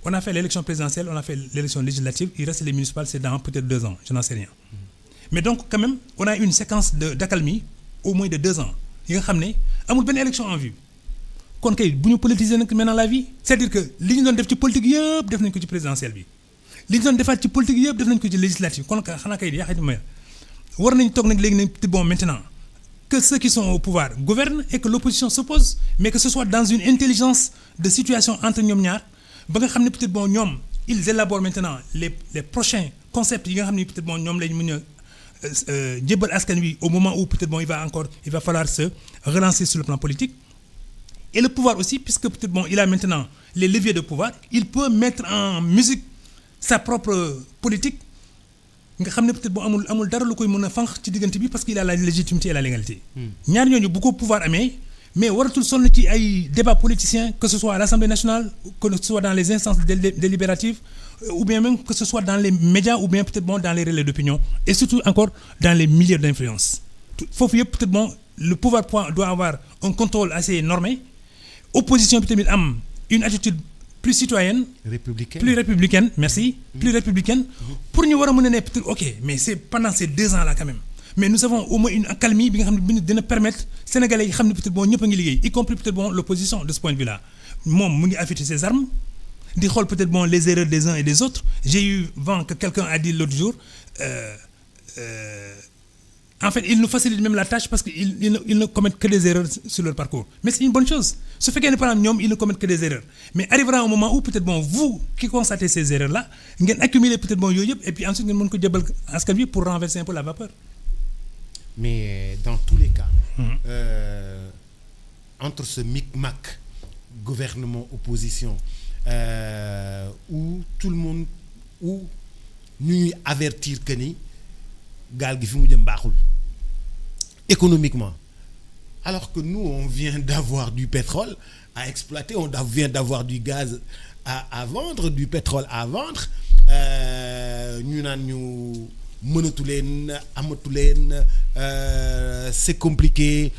On a fait l'élection présidentielle, on a fait l'élection législative, il reste les municipales, c'est dans peut-être 2 ans, je n'en sais rien. Mais donc quand même, on a une séquence d'accalmie au moins de 2 ans. Il y a une élection en vue. Quand on politiser maintenant la vie, c'est-à-dire que li ñu doon def ci politique yëpp def nañ ko ci présidentielle bi. Li ñu doon defaat ci politique yëpp def nañ ko ci législative. Kon xanaa kay yaa xam ne war nañ toog nag léegi maintenant que ceux qui sont au pouvoir gouvernent et que l'opposition s'oppose, mais que ce soit dans une intelligence de situation entre ñoom ñaar ba nga xam ne peut-être ñoom ils élaborent maintenant les prochains concepts yi nga xam ne peut-être ñoom lañ mën a jébbal askan wi au moment où peut-être il va falloir se relancer sur le plan politique. Et le pouvoir aussi, puisque peut-être il a maintenant les leviers de pouvoir, il peut mettre en musique sa propre politique. Nga xamné peut-être amul dara lu koy mëna fanx ci digënté bi parce qu'il a la légitimité et la légalité. Ñaar ñooñu bu ko pouvoir amé mais waratul sonn ci ay débats politiciens que ce soit à l'Assemblée nationale, que ce soit dans les instances délibératives ou bien même que ce soit dans les médias ou bien peut-être dans les relais d'opinion et surtout encore dans les milieux d'influence. Fofu yépp peut-être le pouvoir doit avoir un contrôle assez normé. Opposition peut-être am une attitude plus citoyenne, plus républicaine, merci, plus républicaine, pour nous voir peut-être ok, mais c'est pendant ces 2 ans là quand même. Mais nous avons au moins une accalmie qui va permettre aux Sénégalais peut-être y compris peut-être l'opposition de ce point de vue-là. Moi, je affûté ses armes, di xol peut-être les erreurs des uns et des autres. J'ai eu vent que quelqu'un a dit l'autre jour. En fait, ils nous facilitent même la tâche parce qu'ils ne commettent que des erreurs sur leur parcours. Mais c'est une bonne chose. Ce fait qu'ils ne commettent que des erreurs. Mais arrivera un moment où peut-être vous qui constatez ces erreurs-là, vous accumulez peut-être et puis ensuite vous pouvez pour renverser un peu la vapeur. Mais dans tous les cas, entre ce micmac gouvernement-opposition, où tout le monde, où nous avertir que ni gaal gi fi mu jëm baaxul économiquement alors que nous on vient d'avoir du pétrole à exploiter, on vient d'avoir du gaz à vendre, du pétrole à vendre, ñu naan ñu mënatu leen amatu leen, c'est compliqué.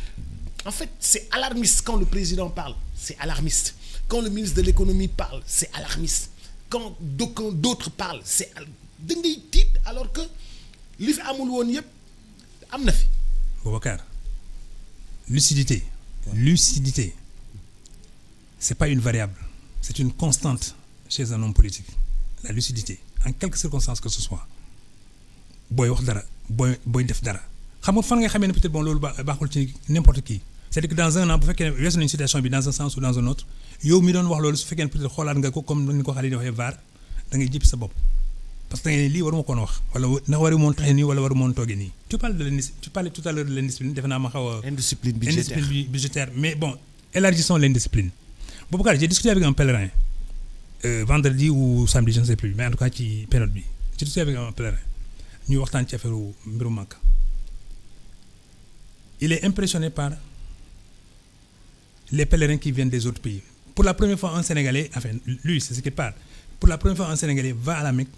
En fait c'est alarmiste quand le président parle, c'est alarmiste quand le ministre de l'économie parle, c'est alarmiste quand d'autres parlent, c'est da ngay tiit alors que li fi amul woon yëpp am na fi. Boubacar, lucidité, c'est pas une variable, c'est une constante chez un homme politique. La lucidité, en quelque circonstance que ce soit, booy wax dara booy def dara xam nga fan nga xamee ne peut-être loolu baaxul ci n'importe qui. C'est-à-dire que dans un an bu fekkee ne weesu nañu situation bi dans un sens ou dans un autre yow mi doon wax loolu su fekkee ne peut-être xoolaat nga ko comme ni ko xale yi di waxee vaar da ngay jëpp sa bopp. parce que da ngay ne lii waruma koon wax wala ndax waru moon taxee nii wala waru moon toogee nii. Tu parlais tout à l'heure de l'indiscipline defe naa ma xaw a. indiscipline budgétaire mais bon élargissons l'indiscipline. Boubacar j'ai discuté avec un pèlerin vendredi ou samedi je ne sais plus mais en tout cas ci période bi j'ai discuté avec un pèlerin ñuy waxtaan ci affaire mbiru Makka. Il est impressionné par les pèlerins qui viennent des autres pays. Pour la première fois un Sénégalais, enfin lui c'est ce qu'il parle, pour la première fois un Sénégalais va à la Mecque,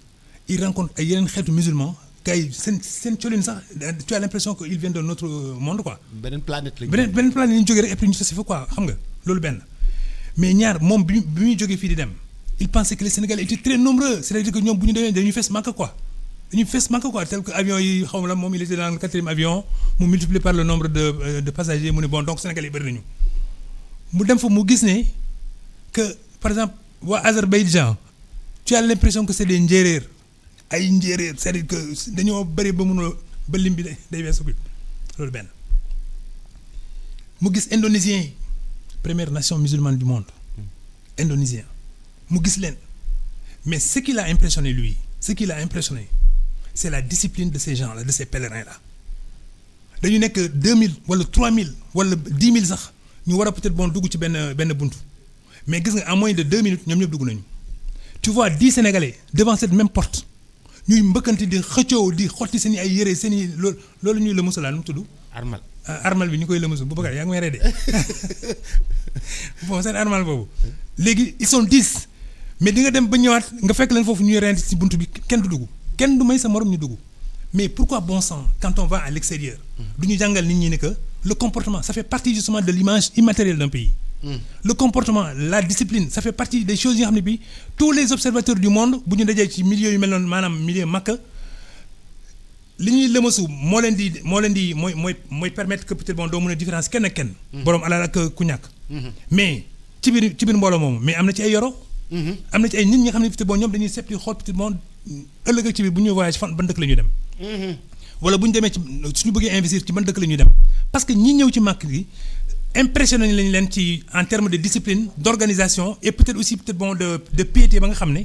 il rencontre ay yeneen xeetu musulmans kay seen colin sax tu as l'impression qu'ils viennent de notre monde quoi. beneen planète lañu. beneen planète lañu jógee rek et puis ñu tase fa quoi xam nga loolu benn. mais ñaar moom bi muy jógee fii di dem il pensait que les Sénégalais étaient très nombreux c'est-à-dire que ñoom bu ñu demee dañuy fees Makka quoi. dañuy fees Makka quoi tel que avion yi xaw ma la moom il était dans le 4e avion mu multiplié par le nombre de passagers mu ne bon donc Sénégalais yi bëri nañu mu dem fa mu gis ne que par exemple waa Azerbaïdjan tu as l'impression que c'est des njéeréer ay njéeréer c'est-à-dire que dañoo bëri ba mun a ba lim bi day weesu ko loolu benn mu gis indonésien yi première nation musulmane du monde indonésien mu gis leen mais ce qui l'a impressionné lui c'est la discipline de ces gens-là de ces pèlerins-là dañu nekk 2000 wala 3000 wala 10 000 sax ñu war a peut-être bon dugg ci benn buntu mais gis nga en moins de 2 minutes ñoom ñëpp dugg nañu tu vois 10 Sénégalais devant cette même porte ñuy mbëkkante di xëccoo di xotti seen i ay yére seen i loolu ñuy lëmusu laa nu mu tudd. armal bi ñu koy lëmusu bu bëgg yaa ngi may rey de bon seen armal boobu léegi ils sont 10 mais di nga dem ba ñëwaat nga fekk leen foofu ñuy rent ci buntu bi kenn du dugg. kenn du may sa morom ñu dugg mais pourquoi bon sang quand on va à l'extérieur du ñu jàngal nit ñi ne que le comportement ça fait partie justement de l'image immatérielle d'un pays. Le comportement la discipline ça fait partie des choses yi nga xam ne bi tous les observateurs du monde bu ñu dajee ci milieu yu mel noonu maanaam milieu Makka li ñuy lëmasu moo leen di mooy permettre que peut-être bon doo mën a différence kenn ak kenn. borom alal ak ku ñàkk. mais ci biir mbooloo moomu mais am na ci ay yoro. am na ci ay nit ñi nga xam ne peut-être bon ñoom dañuy seetlu xool peut-être bon ëllëg ak ci biir bu ñuy voyage fan ban dëkk la ñuy dem. wala bu ñu demee ci suñu bëggee investir ci ban dëkk la ñuy dem parce que ñi ñëw ci Makka gi impressionné nañ leen ci en termes de discipline d'organisation et peut-être aussi peut-être bon de piété ba nga xam ne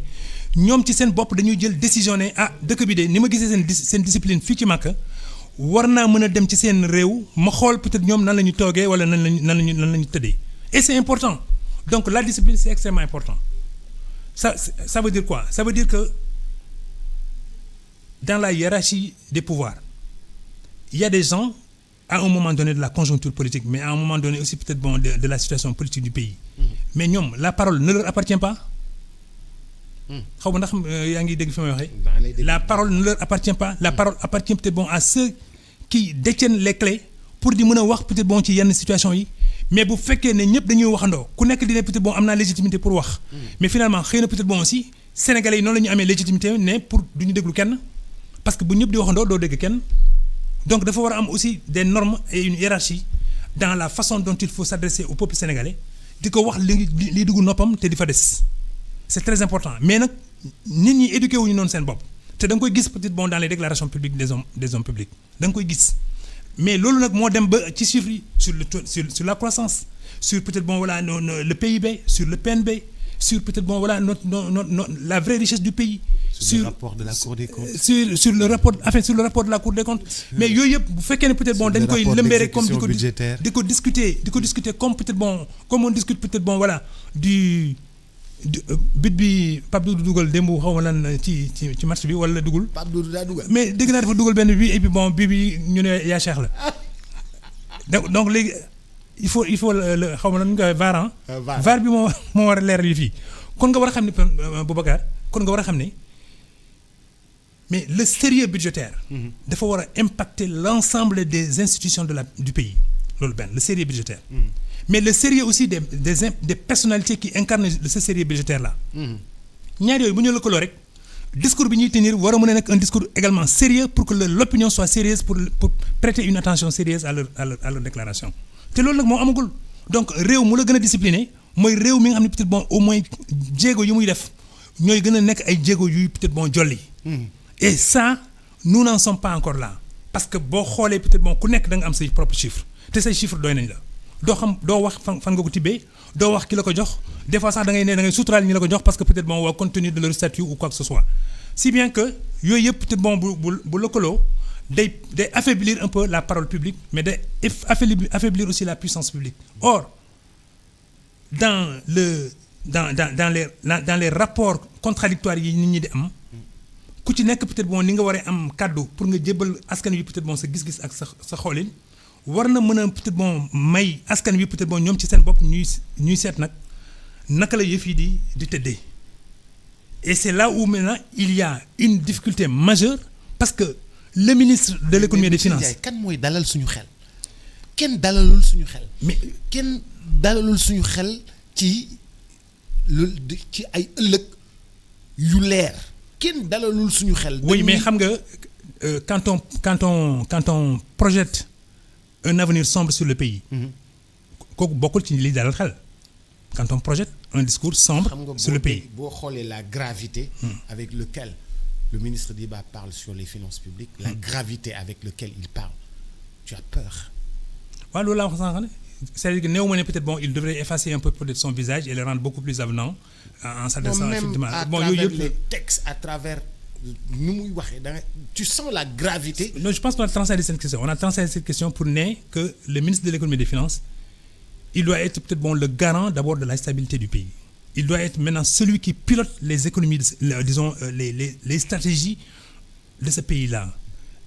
ñoom ci seen bopp dañuy jël décision ne dëkk bi de ni ma gisee seen discipline fii ci Makka war naa mën a dem ci seen réew ma xool peut-être ñoom nan la ñu toogee wala nan la ñu tëddee et c'est important donc la discipline c'est extrêmement important ça veut dire quoi ça veut dire que dans la hiérarchie des pouvoirs il y a des gens à un moment donné de la conjoncture politique mais à un moment donné aussi peut-être bon de la situation politique du pays mais ñoom la parole ne leur appartient pas xaw ma ndax yaa ngi dégg fi may waxee la parole ne leur appartient pas la parole appartient peut-être bon à ceux qui détiennent les clés pour di mën a wax peut-être bon ci yenn situation yi mais bu fekkee ne ñëpp dañuy waxandoo ku nekk dina peut-être bon am naa légitimité pour wax mais finalement xëy na peut-être bon aussi Sénégalais yi noonu la ñu amee légitimité ne pour du ñu déglu kenn parce que bu ñëpp di waxandoo doo dégg kenn donc dafa war a am aussi des normes et une hiérarchie dans la façon dont il faut s'adresser au peuple sénégalais di ko wax li dugg noppam te di fa des c'est très important mais nag nit ñi éduqué wuñu noonu seen bopp te da nga koy gis peut-être bon dans les déclarations publiques des hommes publics da nga koy gis mais loolu nag moo dem ba ci chiffres yi sur la croissance sur peut-être bon voilà le PIB sur le PNB sur peut-être bon voilà la vraie richesse du pays. Sur le rapport de la Cour des comptes. sur le rapport de la Cour des comptes. mais yooyu yëpp bu fekkee ne peut-être bon dañ koy lëmbee rek comme di ko discuter comme peut-être bon comme on discute peut-être bon voilà du but bi Pape Doudou dugal démb xaw ma lan ci match bi wala dugul. Pape Doudou daa dugal. mais dégg naa dafa dugal benn bi et puis bon bi ñu ne yaa Cheikh la donc léegi il faut le xaw ma lan ñu koy VAR. VAR bi moo war a leeral yi fii kon nga war a xam ne Boubacar kon nga war a xam ne mais le sérieux budgétaire. dafa war a impacter l'ensemble des institutions du pays loolu benn le sérieux budgétaire. mais le sérieux aussi des personnalités qui incarnent ce sérieux budgétaire là. ñaar yooyu bu ñu lëkkaloo rek discours bi ñuy tenir war a mën a nekk un discours également sérieux pour que l'opinion soit sérieuse pour prêter une attention sérieuse à leur déclaration te loolu nag moo amagul donc réew mu la gën a discipliné mooy réew mi nga xam ne peut-être bon au moins jéego yu muy def ñooy gën a nekk ay jéego yuy peut-être bon jolli. et ça nous n'en sommes pas encore là parce que boo xoolee peut-être bon ku nekk da nga am say propres chiffres te say chiffres doy nañ la. doo wax fan nga ko tibbee doo wax ki la ko jox des fois sax da ngay suturaal ñi la ko jox parce que peut-être bon waa compte tenu de leur statut ou quoi que ce soit si bien que yooyu yëpp peut-être bon bu lëkkaloo day affaiblir un peu la parole publique mais day affaiblir aussi la puissance publique. Or dans les rapports contradictoires yi nit ñi di am ku ci nekk peut-être bon ni nga waree am kàddu pour nga jébbal askan wi peut-être bon sa gis-gis ak sa xoolin war na mën a peut-être bon may askan wi peut-être bon ñoom ci seen bopp ñuy seet nag naka la yëf yi di tëddee. Et c'est là où maintenant il y a une difficulté majeure parce que le ministre de l'économie et des finances. kan mooy dalal suñu xel kenn dalalul suñu xel. mais kenn dalalul suñu xel ci ci ay ëllëg yu leer kenn dalalul suñu xel. oui mais xam nga quand on projette un avenir sombre sur le pays. kooku bokkul ci li dalal xel. Quand on projette un discours sombre sur le pays. boo xoolee la gravité avec lequel le ministre Diba parle sur les finances publiques, la gravité avec laquelle il parle, tu as peur. waaw loolu laa wax sànq ne c'est-à-dire que néew ma ne peut-être bon il devrait effacer un peu peut-être son visage et le rendre beaucoup plus avenant en s'adressant effectivement bon yooyu yëpp les textes à travers nu muy waxee da nga tu sens la gravité. Non, je pense qu'on a transcendé cette question. On a transcendé cette question pour que le ministre de l'économie et des finances il doit être peut-être bon le garant d'abord de la stabilité du pays. Il doit être maintenant celui qui pilote les économies, disons les stratégies de ce pays-là.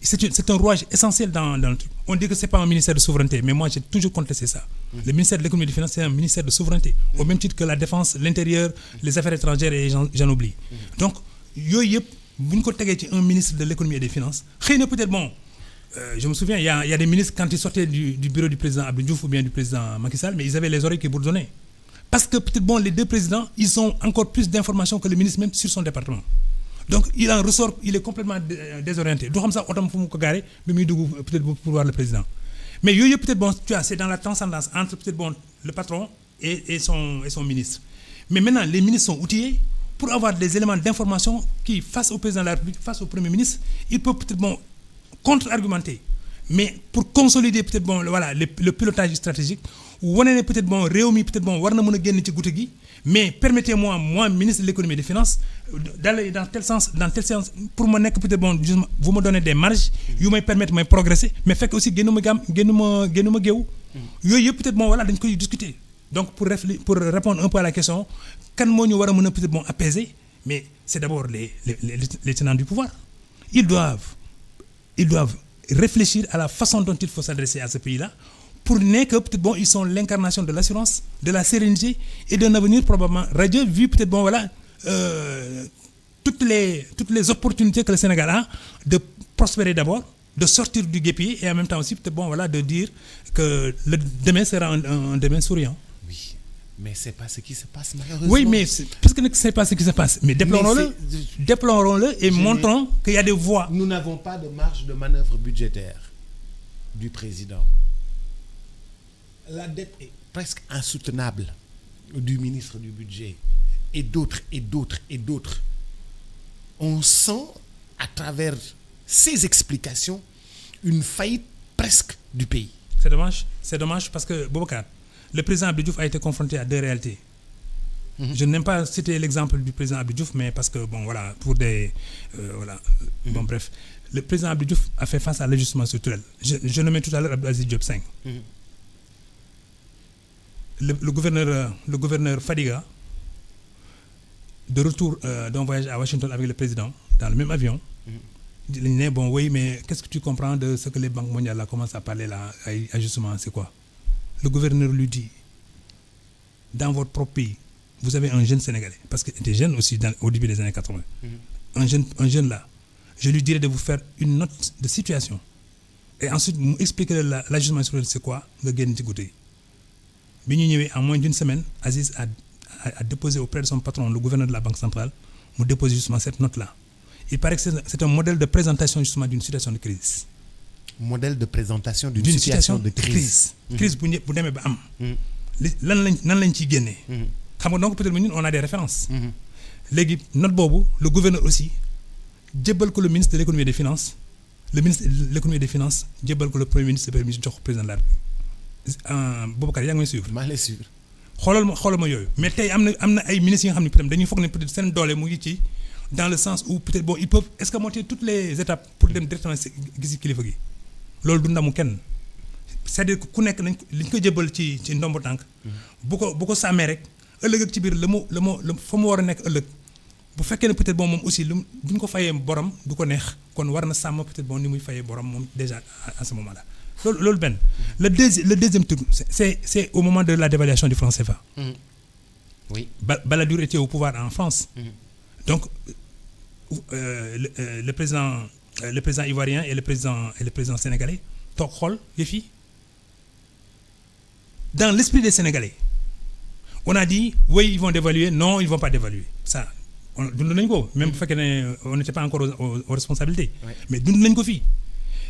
C'est un rouage essentiel dans le truc. On dit que c'est pas un ministère de souveraineté, mais moi j'ai toujours contesté ça. Le ministère de l'économie et des finances c'est un ministère de souveraineté, au même titre que la défense, l'intérieur, les affaires étrangères et j'en oublie. Donc yooyu yëpp bu ñu ko tegee ci un ministre de l'économie et des finances xëy na peut-être bon. Je me souviens, il y a des ministres quand ils sortaient du bureau du président Abdou Diouf ou bien du président Macky Sall, mais ils avaient les oreilles qui bourdonnaient. Parce que peut-être bon, les deux présidents, ils ont encore plus d'informations que le ministre même sur son département. Donc il en ressort, il est complètement désorienté. Du xam sax otom fu mu ko garé bi muy dugg peut-être pour voir le président. Mais yooyu peut-être bon, tu vois, c'est dans la transcendance entre peut-être bon le patron et son ministre. Mais maintenant, les ministres sont outillés pour avoir des éléments d'information qui, face au président de la République, face au premier ministre, ils peuvent peut-être bon contre-argumenter, mais pour consolider peut-être bon voilà le pilotage stratégique wane ne peut-être bon réew mi peut-être bon war na mën a génn ci goutte gi mais permettez-moi moi ministre de l'économie et des finances d'aller dans tel sens pour ma nekk peut-être bon justement vous me donnez des marges yu may permettre may progresser mais fekk aussi génnuma géew yooyu yëpp peut-être bon voilà dañ koy discuter donc pour répondre un peu à la question kan moo ñu war a mën a peut-être bon apaiser mais c'est d'abord les tenants du pouvoir ils doivent réfléchir à la façon dont il faut s'adresser à ce pays-là pour que peut-être bon ils sont l'incarnation de l'assurance, de la sérénité et d'un avenir probablement radieux vu peut-être bon voilà toutes les opportunités que le Sénégal a de prospérer d'abord, de sortir du guêpier et en même temps aussi peut-être bon voilà de dire que le demain sera un demain souriant. Oui, mais c'est pas ce qui se passe malheureusement. Oui, mais puisque c'est pas ce qui se passe, mais déplorons-le et montrons qu'il y a des voies. Nous n'avons pas de marge de manœuvre budgétaire du président. La dette est presque insoutenable du ministre du budget et d'autres. On sent à travers ces explications une faillite presque du pays. C'est dommage parce que Boubacar, le président Abdou Diouf a été confronté à deux réalités. Je n'aime pas citer l'exemple du président Abdou Diouf, mais parce que bon voilà pour des bon bref, le président Abdou Diouf a fait face à l'ajustement structurel. Je nommais tout à l'heure Abdou Aziz Diop 5. Le gouverneur Fadiga, de retour d'un voyage à Washington avec le président dans le même avion, il dit bon oui mais qu'est-ce que tu comprends de ce que les banques mondiales là commencent à parler là ajustement c'est quoi? Le gouverneur lui dit dans votre propre pays vous avez un jeune Sénégalais parce qu'il était jeune aussi au début des années 80. Un jeune là, je lui dirais de vous faire une note de situation et ensuite mu expliquer l'ajustement structurel c'est quoi nga génn ci goutte yi. Bi ñu ñëwee en moins d'une semaine, Aziz a déposé auprès de son patron, le gouverneur de la Banque centrale, mu déposé justement cette note-là. Il paraît que c'est un modèle de présentation justement d'une situation de crise. Modèle de présentation d'une situation de crise. Crise bu demee ba am. nan lañ ciy génnee. Xam nga donc peut-être ñun on a des références. Léegi note boobu le gouverneur aussi jébbal ko le ministre de l'économie et des finances, le ministre de l'économie et des finances jébbal ko le premier ministre jox ko président de la République. Boubacar yaa ngi may suivre. maa ngi lay suivre. xoolal ma yooyu mais tey am na ay ministres yi nga xam ne peut-être dañuy foog ne peut-être seen doole mu ngi ci dans le sens où peut-être bon ils peuvent escamoter toutes les étapes pour dem directement gisi kilifa gi loolu du ndamu kenn c'est-à-dire que ku nekk nañ li ñu ko jëbal ci ndombo tànk bu ko sàmmee rek ëllëg ak ci biir la mu fa mu war a nekk ëllëg bu fekkee ne peut-être bon moom aussi bu ñu ko fayee borom du ko neex kon war na sàmm peut-être bon ni muy fayee borom moom déjà à ce moment là loolu benn le deuxième truc c'est au moment de la dévaluation du franc CFA. Oui. Balladur était au pouvoir en France. Donc le président ivoirien et le président sénégalais toog xool yëf yi dans l'esprit des Sénégalais on a dit oui ils vont dévaluer non ils vont pas dévaluer ça dund nañ ko même bu fekkee ne on n'était pas encore aux responsabilités. Oui. Mais dund nañ ko fii.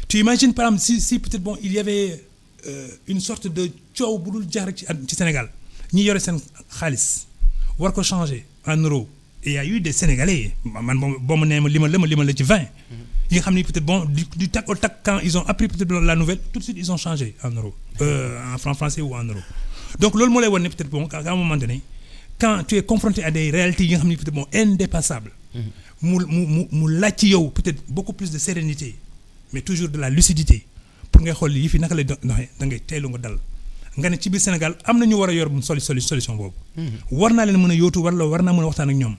Tu imagines par exemple si peut-être bon il y avait une sorte de coow bu dul jaar ci Sénégal ñi yore seen xaalis war ko changer en euros et il y a eu des Sénégalais man boo ma nee ma limal la ci 20 yi nga xam ni peut-être bon du tac au tac quand ils ont appris peut-être la nouvelle tout de suite ils ont changé en euros en franc français ou en euros donc loolu moo lay wan ne peut-être bon à un moment donné quand tu es confronté à des réalités yi nga xam ni peut-être bon indépassables mu laaj ci yow peut-être beaucoup plus de sérénité mais toujours de la lucidité pour ngay xool yi fi naka lay doxee da ngay teelu nga dal nga ne ci biir Sénégal am na ñu war a yor solution boobu. war naa leen mën a yóotu war naa mën a waxtaan ak ñoom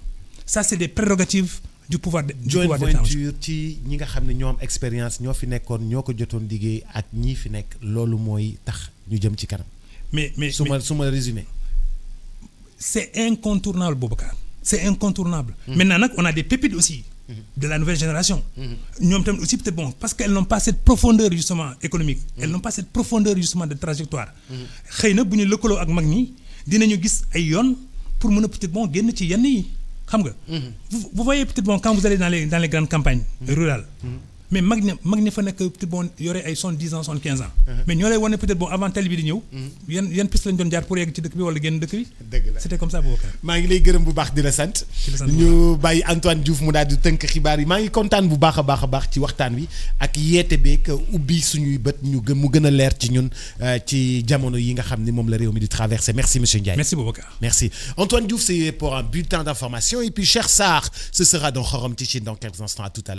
ça c'est des prérogatives du pouvoir de. joint venture ci ñi nga xam ne ñoom expérience ñoo fi nekkoon ñoo ko jotoon liggéey ak ñii fi nekk loolu mooy tax ñu jëm ci kanam. mais su ma résumé. c'est incontournable Boubacar c'est incontournable. Maintenant nag on a des pépites aussi. De la nouvelle génération. ñoom tamit aussi peut-être bon parce qu'elles n'ont pas cette profondeur justement économique. Elles n'ont pas cette profondeur justement de trajectoire. xëy na bu ñu lëkkaloo ak mag ñi dinañu gis ay yoon pour mën a peut-être bon génn ci yenn yi xam nga. vous voyez peut-être bon quand vous allez dans les grandes campagnes rurales. mais mag ña fa nekk peut-être bon yore ay 70 ans 75 ans. mais ñoo lay wane peut-être bon avant télé bi di ñëw. yan piste lañ doon jaar pour yegg ci dëkk bi wala génn dëkk bi. dëgg la c'était comme ça Boubacar. maa ngi lay gërëm bu baax di la sant. ñu bàyyi Antoine Diouf mu daal di tënk xibaar yi maa ngi kontaan bu baax a baax ci waxtaan wi ak yeete beeg ubbi suñuy bët mu gën a leer ci ñun ci jamono yi nga xam ni moom la réew mi di traverser merci monsieur Ndiaye. merci Boubacar. merci Antoine Diouf c'est pour un bulletin d'information et puis Cheikh Sarr ce sera dans Xorom ci Chine dans quelques instants à tout à l'heure.